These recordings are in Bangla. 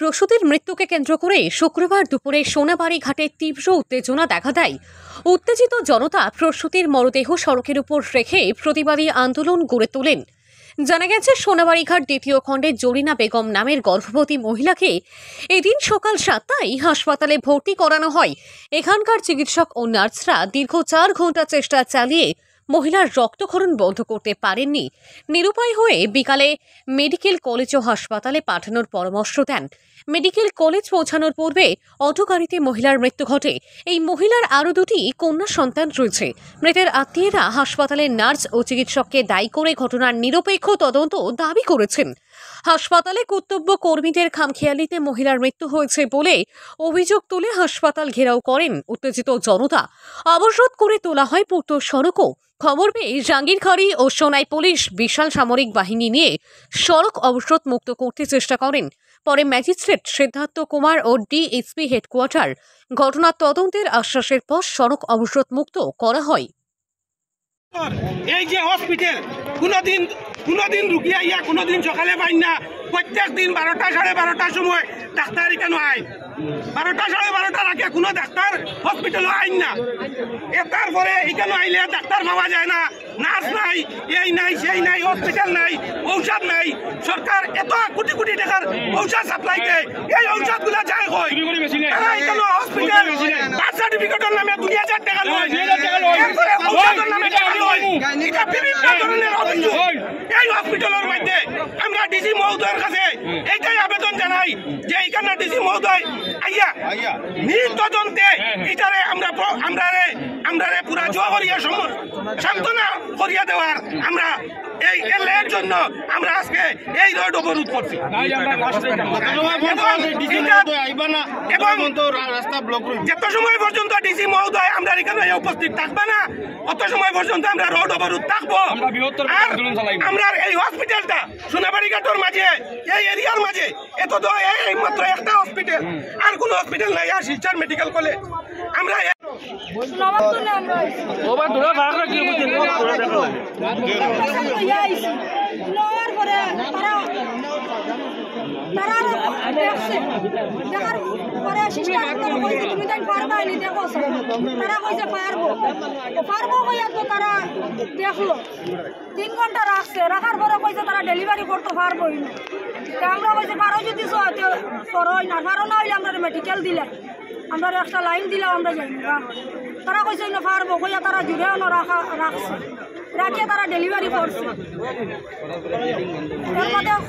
প্রসূতির মৃত্যুকে কেন্দ্র করে শুক্রবার দুপুরে সোনাবাড়ি ঘাটে তীব্র উত্তেজনা দেখা দেয়। উত্তেজিত জনতা প্রসূতির মরদেহ সড়কের উপর রেখে প্রতিবাদী আন্দোলন গড়ে তোলেন। জানা গেছে, সোনাবাড়ি ঘাট দ্বিতীয় খণ্ডে জরিনা বেগম নামের গর্ভবতী মহিলাকে এদিন সকাল 7টায় হাসপাতালে ভর্তি করানো হয়। এখানকার চিকিৎসক ও নার্সরা দীর্ঘ 4 ঘন্টা চেষ্টা চালিয়ে মহিলার রক্তক্ষরণ বন্ধ করতে পারেননি। নিরুপায় হয়ে বিকালে মেডিকেল কলেজ ও হাসপাতালে পাঠানোর পরামর্শ দেন। মেডিকেল কলেজ পৌঁছানোর পূর্বে অটো গাড়িতে মহিলার মৃত্যু ঘটে। এই মহিলার আরও 2টি কন্যা সন্তান রয়েছে। মৃতের আত্মীয়রা হাসপাতালের নার্স ও চিকিৎসককে দায়ী করে ঘটনার নিরপেক্ষ তদন্ত দাবি করেছেন। হাসপাতালে কর্তব্য কর্মীদের খামখেয়ালিতে মহিলার মৃত্যু হয়েছে বলে অভিযোগ তুলে হাসপাতাল ঘেরাও করেন উত্তেজিত জনতা। অবরোধ করে তোলা হয় পূর্ত সড়কও। খবর পেয়ে জাঙ্গিরখাড়ি ও সোনাই পুলিশ বিশাল সামরিক বাহিনী নিয়ে সড়ক অবরোধ মুক্ত করতে চেষ্টা করেন। পরে ম্যাজিস্ট্রেট সিদ্ধার্থ কুমার ও ডিএসপি হেডকোয়ার্টার ঘটনার তদন্তের আশ্বাসের পর সড়ক অবরোধ মুক্ত করা হয়। এই যে হসপিটাল কোনদিন রুগী আইয়া কোনদিন সকালে পাই না, প্রত্যেক দিন 12টা সাড়ে 12টার সময় ডাক্তার কেন আয়, 12টা সাড়ে 12টার আগে কোনো ডাক্তার হসপিটালও আইন না। তারপরে এখানে আইলে ডাক্তার পাওয়া যায় না, নার্স নাই, এই নাই সেই নাই, হসপিটাল নাই, ঔষধ নাই। সরকার এত কোটি কোটি টাকার ঔষধ সাপ্লাই দেয়, এই ঔষধগুলো যায় কই? এখানে হসপিটাল বার্থ সার্টিফিকেটের নামে 2000 টাকা লয়, এরপরে ঔষধের নামে টাকা লয়। এটা বিভিন্ন ধরনের অভিযোগ। এই হসপিটালের মধ্যে আমরা ডিসি মহোদয়ের কাছে এইটাই আবেদন জানাই যে এইখানে ডিসি মহোদয় আইয়া নিজ তদন্তে এটারে আমরা পুরা জোহরিয়া সান্ত্বনা করিয়া দেওয়ার আমরা এই এর জন্য আমরা আজকে এই রোড অবরোধ করছি। যত সময় পর্যন্ত ডিসি মহোদয় আমরা এখানে উপস্থিত থাকবে না, অত সময় পর্যন্ত আমরা রোড অবরোধ থাকবো। আমরা এই হসপিটালটা সোনাবাড়ি ঘাটের মাঝে, এই এরিয়ার মাঝে এত তো এই মাত্র একটা হসপিটাল, আর কোন হসপিটাল নাই, আর শিলচর মেডিকেল কলেজ। আমরা দেখলো 3 ঘন্টা রাখছে, রাখার পরে কইছে তারা ডেলিভারি করতে পারবোই না। আমরা কইছে পারো যদি করোই না, পারো না হইলে আমরা মেডিকেল দিলাম, আমরা একটা লাইন দিলাম, আমরা যাই না। তারা কইছে না পারবো, কইয়া তারা জুড়েও না রাখছে, রাখিয়ে তারা ডেলিভারি করছে।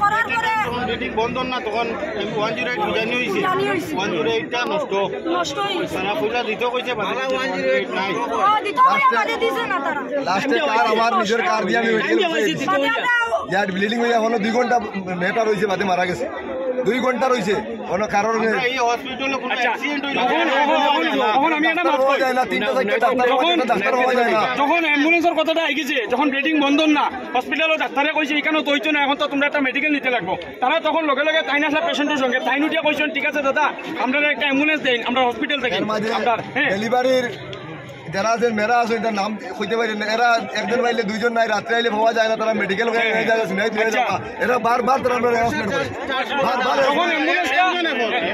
করার পরে বন্ধন না, তখন 108 জানি হইছে, 108টা নষ্ট হইছে। তারা পয়সা দিতে কইছে, 108 নাই, দিতে হয় আমাদের দিছে না। তারা লাস্টে কার আমার নিজের কার দিয়ে আমি ইয়ার ব্লিডিং হইয়া হলো 2 ঘন্টা মেটার হইছে, বাদে মারা গেছে। 2 ঘন্টা রইছে কোনো কারণে এই হসপিটালে কোনো অ্যাক্সিডেন্ট হইলো তখন আমি একটা মাপ কই যায় না, 3টা 4টা ডাক্তার হওয়া যায় না। যখন অ্যাম্বুলেন্সের কথাটা আই গেছে, যখন ব্লিডিং বন্ধন না, হসপিটালও ডাক্তারে কইছে এখানে তো হইতো না, এখন তো তোমরা একটা মেডিকেল নিতে লাগবো। তারা তখন লগে লগে তাই না পেশেন্টের সঙ্গে তাই নুটিয়া কইছেন, ঠিক আছে দাদা আমরা একটা অ্যাম্বুলেন্স দেন, আমরা হসপিটাল থেকে আমরা ডেলিভারির যারা আছেন মেয়েরা আছে, এটার নাম কইতে পারি না। এরা একজন পাইলে 2জন নাই, রাত্রে আইলে পাওয়া যায় না, তারা মেডিকেল এরা বারবার তারা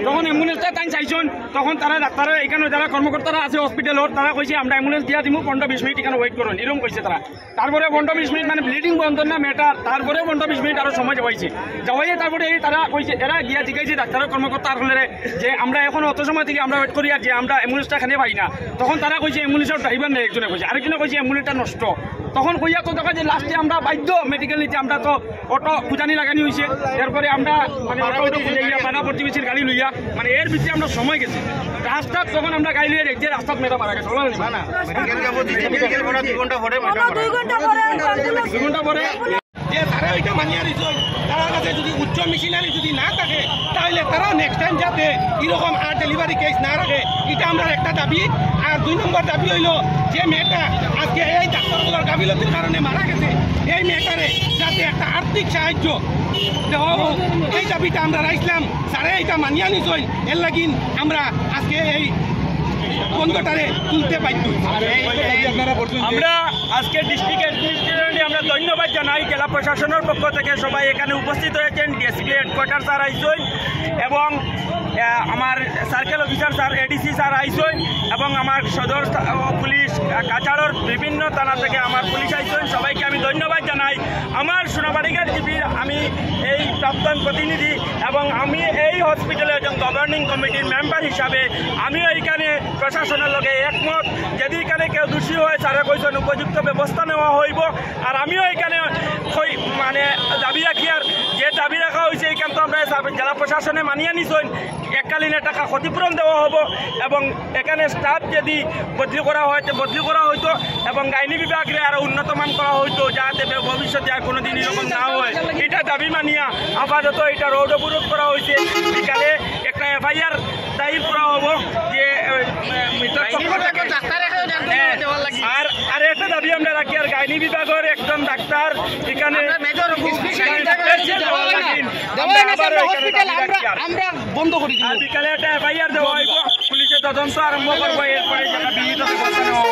যখন অ্যাম্বুলেন্সটা তাই চাইছেন, তখন তারা ডাক্তারের এখানে যারা কর্মকর্তারা আছে হসপিটালের, তারা কইছে আমরা অ্যাম্বুলেন্স দিয়া দিব, 15-20 মিনিট এখানে ওয়েট করুন, এরকম কইছে তারা। তারপরে 15-20 মিনিট মানে ব্লিডিং বন্ধ না মেটার, তারপরে 15-20 মিনিট আরো সময় যাওয়াইছে। তারপরে তারা কইছে, এরা গিয়া জিজ্ঞাসা ডাক্তারের কর্মকর্তা হলে যে আমরা এখন অত সময় থেকে আমরা ওয়েট করি আর যে আমরা অ্যাম্বুলেন্সটা এখানে পাই না। তখন তারা কইছে অ্যাম্বুলেন্সের ড্রাইভার নেই, একজনে কইছে, আরেকজনে কইছে অ্যাম্বুলেন্সটা নষ্ট। তখন কইয়া তো দেখা যে লাস্টে আমরা বাধ্য মেডিকেল নিতে, আমরা তো অটো খুঁজানি লাগানি হয়েছে। এরপরে আমরা মানে পাড়া প্রতিবেশীর গাড়ি লইয়া, মানে এর ভিতরে আমরা সময় গেছে রাস্তাত, তখন আমরা গাড়ি লইয়া দেখছি রাস্তাত মেয়েটা মারা গেছে। 2 ঘন্টা পরে যে তারা ওইটা মানিয়ে দিচ্ছ, তার কাছে যদি উচ্চ মেশিনারি যদি না থাকে, তাহলে তারা নেক্সট টাইম যাতে এরকম আর ডেলিভারি কেস না রাখে, এটা আমরা একটা দাবি। আর 2 নম্বর দাবি হইল যে মেয়েটা আজকে এই ডাক্তারগুলোর গাফিলতির কারণে মারা গেছে, এই মেয়েটারে যাতে একটা আর্থিক সাহায্য দেওয়া হোক, এই দাবিটা আমরা রাখলাম। স্যারে এটা মানিয়ে নিচ্ছেন, এর লাগিন আমরা আজকে এই বন্ধটারে তুলতে পারত। আমরা আজকে ডিস্ট্রিক্ট অ্যাডমিনিস্ট্রেশনে আমরা ধন্যবাদ জানাই জেলা প্রশাসনের পক্ষ থেকে সবাই এখানে উপস্থিত হয়েছেন, ডিএসপি হেডকোয়ার্টার স্যার আইসেন এবং আমার circle officer sir ADC sir আইসেন এবং আমার সদর পুলিশ কাছাড়ের বিভিন্ন থানা থেকে আমার পুলিশ আইসেন। সবাইকে আমি ধন্যবাদ জানাই। আমার সোনাবাড়িঘাট জিপির আমি এই প্রাক্তন প্রতিনিধি এবং আমি এই হসপিটালের একজন গভর্নিং কমিটির মেম্বার হিসাবে আমিও এইখানে প্রশাসনের লগে একমত। যদি এখানে কেউ দোষী হয় স্যারে কইছেন উপযুক্ত ব্যবস্থা নেওয়া হইব। আর আমিও এখানে মানে দাবি রাখি, আর যে দাবি রাখা হয়েছে এইখান তো আমরা জেলা প্রশাসনে মানিয়ে নিছেন, এককালীনের টাকা ক্ষতিপূরণ দেওয়া হবো এবং এখানে স্টাফ যদি বদলি করা হয় বদলি করা হইতো এবং আইনি বিভাগের আরও উন্নতমান করা হইতো, যাতে ভবিষ্যতে আর কোনোদিন এরকম না হয়। এটা দাবি মানিয়া আপাতত এটা রোড অবরোধ করা হয়েছে। বিকালে একটা এফআইআর দায়ের করা হবো যে আর একটা দাবি আমরা রাখি, আর গাইনি বিভাগের একজন ডাক্তার এখানে বন্ধ করি বিকালে একটা এফআইআর দেওয়া হইব, পুলিশের তদন্ত আরম্ভ করবো, এরপরে যারা বিহিত ব্যবস্থা নেওয়া